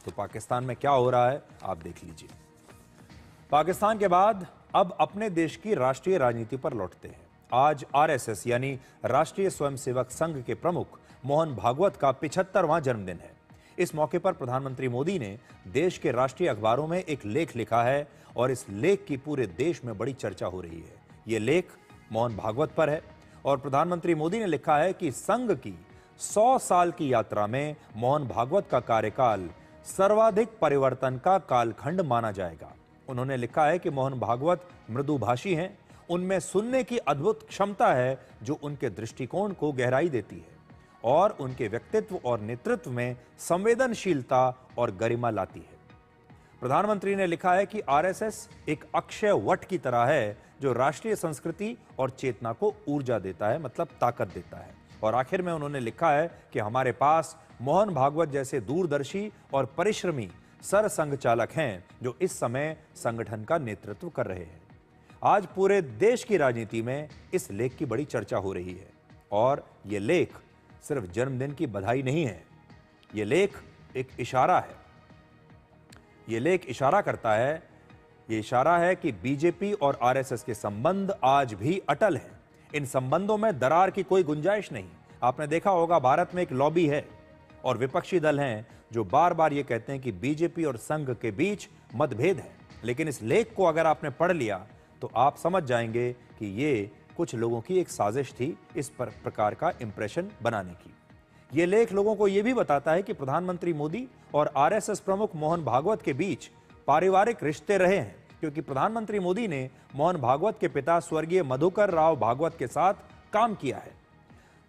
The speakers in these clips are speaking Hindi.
तो पाकिस्तान में क्या हो रहा है आप देख लीजिए। पाकिस्तान के बाद अब अपने देश की राष्ट्रीय राजनीति पर लौटते हैं। आज आरएसएस यानी राष्ट्रीय स्वयंसेवक संघ के प्रमुख मोहन भागवत का 75वां जन्मदिन है। इस मौके पर प्रधानमंत्री मोदी ने देश के राष्ट्रीय अखबारों में एक लेख लिखा है और इस लेख की पूरे देश में बड़ी चर्चा हो रही है। यह लेख मोहन भागवत पर है और प्रधानमंत्री मोदी ने लिखा है कि संघ की 100 साल की यात्रा में मोहन भागवत का कार्यकाल सर्वाधिक परिवर्तन का कालखंड माना जाएगा। उन्होंने लिखा है कि मोहन भागवत मृदुभाषी हैं, उनमें सुनने की अद्भुत क्षमता है जो उनके दृष्टिकोण को गहराई देती है और उनके व्यक्तित्व और नेतृत्व में संवेदनशीलता और गरिमा लाती है। प्रधानमंत्री ने लिखा है कि आरएसएस एक अक्षय वट की तरह है जो राष्ट्रीय संस्कृति और चेतना को ऊर्जा देता है, मतलब ताकत देता है। और आखिर में उन्होंने लिखा है कि हमारे पास मोहन भागवत जैसे दूरदर्शी और परिश्रमी सरसंघ चालक हैं जो इस समय संगठन का नेतृत्व कर रहे हैं। आज पूरे देश की राजनीति में इस लेख की बड़ी चर्चा हो रही है और यह लेख सिर्फ जन्मदिन की बधाई नहीं है, यह लेख एक इशारा है। यह लेख इशारा करता है, यह इशारा है कि बीजेपी और आरएसएस के संबंध आज भी अटल हैं। इन संबंधों में दरार की कोई गुंजाइश नहीं। आपने देखा होगा भारत में एक लॉबी है और विपक्षी दल हैं जो बार बार ये कहते हैं कि बीजेपी और संघ के बीच मतभेद है। लेकिन इस लेख को अगर आपने पढ़ लिया तो आप समझ जाएंगे कि ये कुछ लोगों की एक साजिश थी इस प्रकार का इंप्रेशन बनाने की। ये लेख लोगों को यह भी बताता है कि प्रधानमंत्री मोदी और आरएसएस प्रमुख मोहन भागवत के बीच पारिवारिक रिश्ते रहे हैं, क्योंकि प्रधानमंत्री मोदी ने मोहन भागवत के पिता स्वर्गीय मधुकर राव भागवत के साथ काम किया है।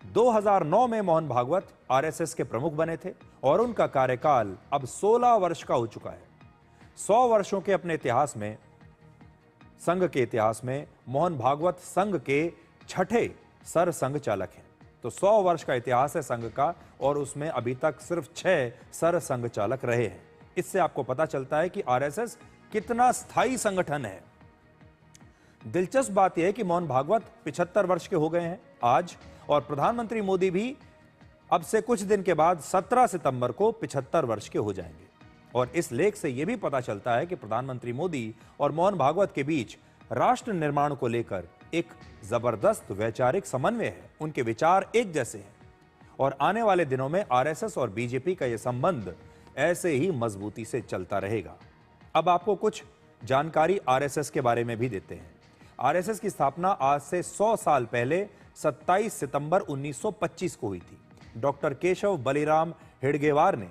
2009 में मोहन भागवत आरएसएस के प्रमुख बने थे और उनका कार्यकाल अब 16 वर्ष का हो चुका है। 100 वर्षों के अपने इतिहास में, संघ के इतिहास में मोहन भागवत संघ के 6ठे सर संघ चालक हैं। तो 100 वर्ष का इतिहास है संघ का और उसमें अभी तक सिर्फ 6 सर संघ चालक रहे हैं। इससे आपको पता चलता है कि आरएसएस कितना स्थायी संगठन है। दिलचस्प बात यह है कि मोहन भागवत 75 वर्ष के हो गए हैं आज, और प्रधानमंत्री मोदी भी अब से कुछ दिन के बाद 17 सितंबर को 75 वर्ष के हो जाएंगे। और इस लेख से यह भी पता चलता है कि प्रधानमंत्री मोदी और मोहन भागवत के बीच राष्ट्र निर्माण को लेकर एक जबरदस्त वैचारिक समन्वय है। उनके विचार एक जैसे हैं और आने वाले दिनों में आरएसएस और बीजेपी का यह संबंध ऐसे ही मजबूती से चलता रहेगा। अब आपको कुछ जानकारी आरएसएस के बारे में भी देते हैं। आरएसएस की स्थापना आज से 100 साल पहले 27 सितंबर 1925 को हुई थी। डॉक्टर केशव बलिराम हेडगेवार ने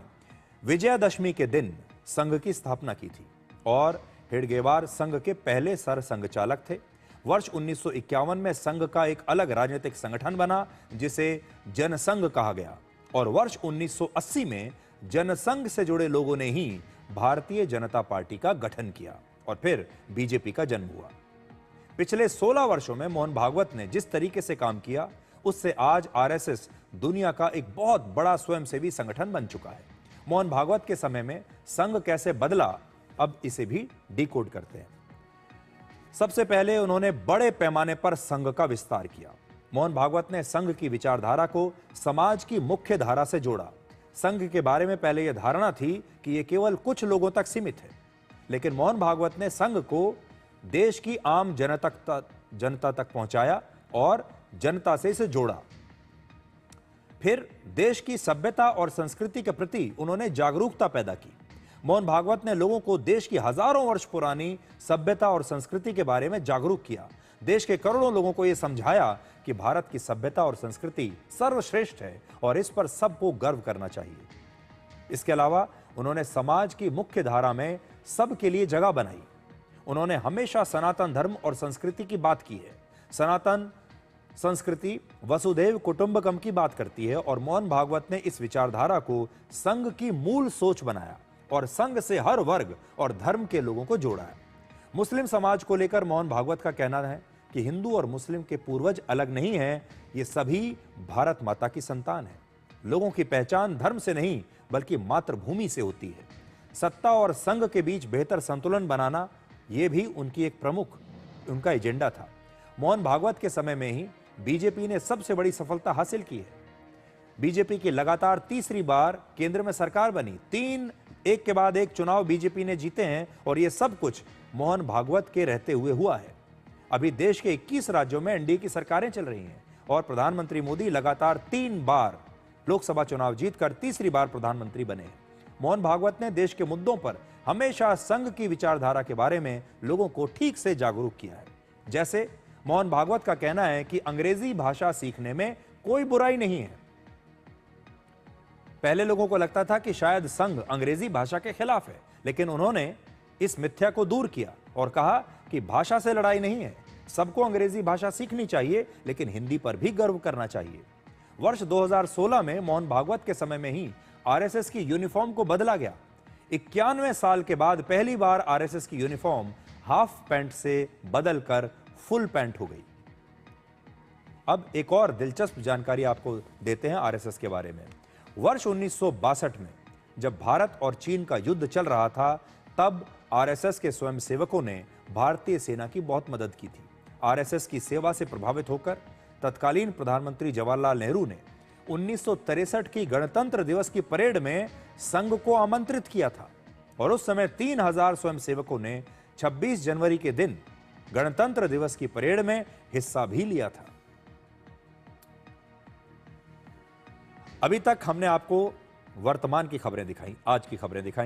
विजयादशमी के दिन संघ की स्थापना की थी और हेडगेवार संघ के पहले सर संघ चालक थे। वर्ष 1951 में संघ का एक अलग राजनीतिक संगठन बना जिसे जनसंघ कहा गया और वर्ष 1980 में जनसंघ से जुड़े लोगों ने ही भारतीय जनता पार्टी का गठन किया और फिर बीजेपी का जन्म हुआ। पिछले 16 वर्षों में मोहन भागवत ने जिस तरीके से काम किया उससे आज आरएसएस दुनिया का एक बहुत बड़ा स्वयंसेवी संगठन बन चुका है। मोहन भागवत के समय में संघ कैसे बदला, अब इसे भी डिकोड करते हैं। सबसे पहले उन्होंने बड़े पैमाने पर संघ का विस्तार किया। मोहन भागवत ने संघ की विचारधारा को समाज की मुख्य धारा से जोड़ा। संघ के बारे में पहले यह धारणा थी कि यह केवल कुछ लोगों तक सीमित है, लेकिन मोहन भागवत ने संघ को देश की आम जनता तक पहुंचाया और जनता से इसे जोड़ा। फिर देश की सभ्यता और संस्कृति के प्रति उन्होंने जागरूकता पैदा की। मोहन भागवत ने लोगों को देश की हजारों वर्ष पुरानी सभ्यता और संस्कृति के बारे में जागरूक किया। देश के करोड़ों लोगों को यह समझाया कि भारत की सभ्यता और संस्कृति सर्वश्रेष्ठ है और इस पर सबको गर्व करना चाहिए। इसके अलावा उन्होंने समाज की मुख्य धारा में सबके लिए जगह बनाई। उन्होंने हमेशा सनातन धर्म और संस्कृति की बात की है। सनातन संस्कृति वसुधैव कुटुंबकम की बात करती है और मोहन भागवत ने इस विचारधारा को संघ की मूल सोच बनाया और संघ से हर वर्ग और धर्म के लोगों को जोड़ा है। मुस्लिम समाज को लेकर मोहन भागवत का कहना है कि हिंदू और मुस्लिम के पूर्वज अलग नहीं हैं, ये सभी भारत माता की संतान है। लोगों की पहचान धर्म से नहीं बल्कि मातृभूमि से होती है। सत्ता और संघ के बीच बेहतर संतुलन बनाना यह भी उनका एजेंडा था। मोहन भागवत के समय में ही बीजेपी ने सबसे बड़ी सफलता हासिल की है। बीजेपी की लगातार तीसरी बार केंद्र में सरकार बनी। 3 एक के बाद एक चुनाव बीजेपी ने जीते हैं और यह सब कुछ मोहन भागवत के रहते हुए हुआ है। अभी देश के 21 राज्यों में एनडीए की सरकारें चल रही हैं और प्रधानमंत्री मोदी लगातार 3 बार लोकसभा चुनाव जीतकर तीसरी बार प्रधानमंत्री बने हैं। मोहन भागवत ने देश के मुद्दों पर हमेशा संघ की विचारधारा के बारे में लोगों को ठीक से जागरूक किया है। जैसे मोहन भागवत का कहना है कि अंग्रेजी भाषा सीखने में कोई बुराई नहीं है। पहले लोगों को लगता था कि शायद संघ अंग्रेजी भाषा के खिलाफ है, लेकिन उन्होंने इस मिथ्या को दूर किया और कहा कि भाषा से लड़ाई नहीं है, सबको अंग्रेजी भाषा सीखनी चाहिए, लेकिन हिंदी पर भी गर्व करना चाहिए। वर्ष 2016 में मोहन भागवत के समय में ही आरएसएस की यूनिफॉर्म को बदला गया। 91 साल के बाद पहली बार आरएसएस की यूनिफॉर्म हाफ पैंट से बदलकर फुल पैंट हो गई। अब एक और दिलचस्प जानकारी आपको देते हैं आरएसएस के बारे में। वर्ष 1962 में जब भारत और चीन का युद्ध चल रहा था, तब आरएसएस के स्वयंसेवकों ने भारतीय सेना की बहुत मदद की थी। आरएसएस की सेवा से प्रभावित होकर तत्कालीन प्रधानमंत्री जवाहरलाल नेहरू ने 1963 की गणतंत्र दिवस की परेड में संघ को आमंत्रित किया था और उस समय 3000 स्वयंसेवकों ने 26 जनवरी के दिन गणतंत्र दिवस की परेड में हिस्सा भी लिया था। अभी तक हमने आपको वर्तमान की खबरें दिखाई, आज की खबरें दिखाई।